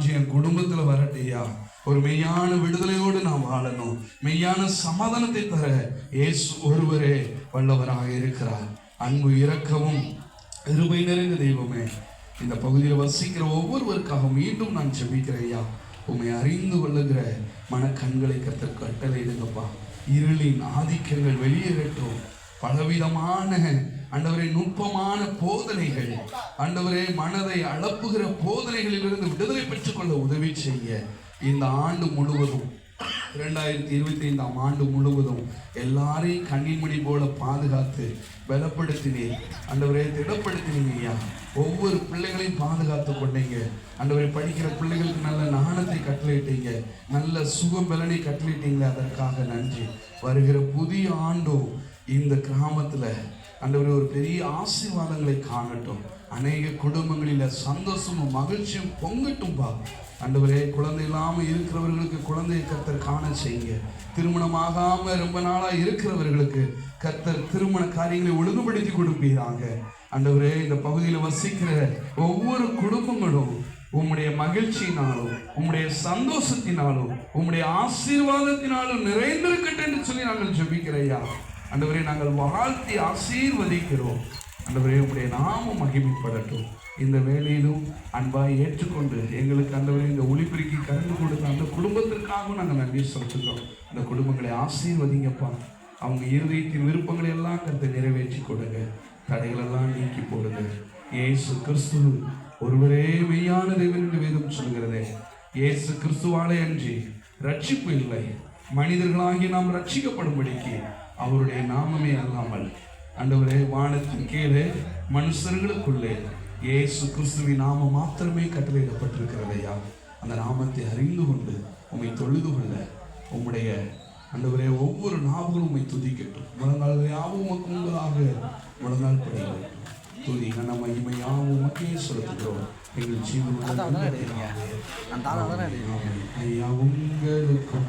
ராஜ்யம் என் குடும்பத்துல வரட்டையா. ஒரு மெய்யான விடுதலையோடு நாம் வாழணும். மெய்யான சமாதானத்தை தர இயேசு ஒருவரே வல்லவராக இருக்கிறார். அன்பு இரக்கமும் கிருபை நிறைந்த தெய்வமே, இந்த பகுதியில் வசிக்கிற ஒவ்வொருவருக்காக மீண்டும் நான் ஜெபிக்கிறேன் ஐயா. உம்மை அறிந்து கொள்ளுகிற மனக்கண்களை கர்த்தர் கட்டளையிடுங்கப்பா. இருளின் ஆதிக்கங்கள் வெளியேறட்டும். பலவிதமான ஆண்டவரே நுட்பமான போதனைகள், ஆண்டவரே மனதை அளப்புகிற போதனைகளிலிருந்து விடுதலை பெற்றுக்கொள்ள உதவி செய்ய இந்த ஆண்டு முழுவதும் 2025 ஆண்டு முழுவதும் எல்லாரையும் கண்ணின்மணி போல பாதுகாத்து பலப்படுத்தினீர் ஆண்டவரே, திடப்படுத்தினீங்க ஐயா. ஒவ்வொரு பிள்ளைகளையும் பாதுகாத்து கொண்டீங்க ஆண்டவரே. படிக்கிற பிள்ளைகளுக்கு நல்ல ஞானத்தை கட்டளையிட்டீங்க, நல்ல சுகம் பலனை கட்டளையிட்டீங்களே, அதற்காக நன்றி. வருகிற புதிய ஆண்டும் இந்த கிராமத்துல ஆண்டவரே ஒரு பெரிய ஆசீர்வாதங்களை காணட்டும். அநேக குடும்பங்களில் சந்தோஷமும் மகிழ்ச்சியும் பொங்கட்டும்பா ஆண்டவரே. குழந்தை இல்லாமல் இருக்கிறவர்களுக்கு குழந்தையை கர்த்தர் காண செய்யுங்க. திருமணமாகாம ரொம்ப நாளா இருக்கிறவர்களுக்கு கர்த்தர் திருமண காரியங்களை ஒழுங்குபடுத்தி கொடுப்பீராங்க ஆண்டவரே. இந்த பகுதியில் வசிக்கிற ஒவ்வொரு குடும்பங்களும் உம்முடைய மகிழ்ச்சியினாலும் உம்முடைய சந்தோஷத்தினாலும் உம்முடைய ஆசீர்வாதத்தினாலும் நிறைந்திருக்கட்டும் என்று சொல்லி நாங்கள் ஜெபிக்கிறையா ஆண்டவரே. நாங்கள் வாழ்த்தி ஆசீர்வதிக்கிறோம் ஆண்டவரே. உம்முடைய நாமம் மகிமைப்படட்டும். இந்த வேலையிலும் அன்பாய் ஏற்றுக்கொண்டு எங்களுக்கு ஆண்டவரே இந்த ஒளிபெருக்கி கலந்து கொடுத்த அந்த குடும்பத்திற்காகவும் நாங்கள் நன்றி செலுத்துகிறோம். அந்த குடும்பங்களை ஆசீர்வதிங்கப்பா. அவங்க இருதயத்தின் விருப்பங்களை எல்லாம் கர்த்தர் நிறைவேற்றி கொடுங்க. தடைகளெல்லாம் நீக்கி போடுங்க. இயேசு கிறிஸ்து ஒருவரே மெய்யான தேவன் என்று வேதம் சொல்கிறதே. இயேசு கிறிஸ்துவாலே அன்றி ரட்சிப்பு இல்லை. மனிதர்களாகி நாம் ரட்சிக்கப்படும்படிக்கு அவருடைய நாமமே அல்லாமல் ஆண்டவரே வானத்தின் கீழே மனுஷர்களுக்குள்ளே இயேசு கிறிஸ்துவின் நாமம் மாத்திரமே கட்டளையிடப்பட்டிருக்கிறதையா. அந்த நாமத்தை அறிந்து கொண்டு உம்மை தொழுது கொள்ள உம்முடைய ஆண்டவரே ஒவ்வொரு நாவுகளும் உம்மை துதிக்கட்டும். முழங்கால் யாவும் உமக்குங்களாக முழங்கால் படிக்கட்டும். துதி கன மகிமை யாவும் உமக்கே செலுத்துகிறோம். எங்கள் ஜீவனுடைய ஐயா உங்களுக்கு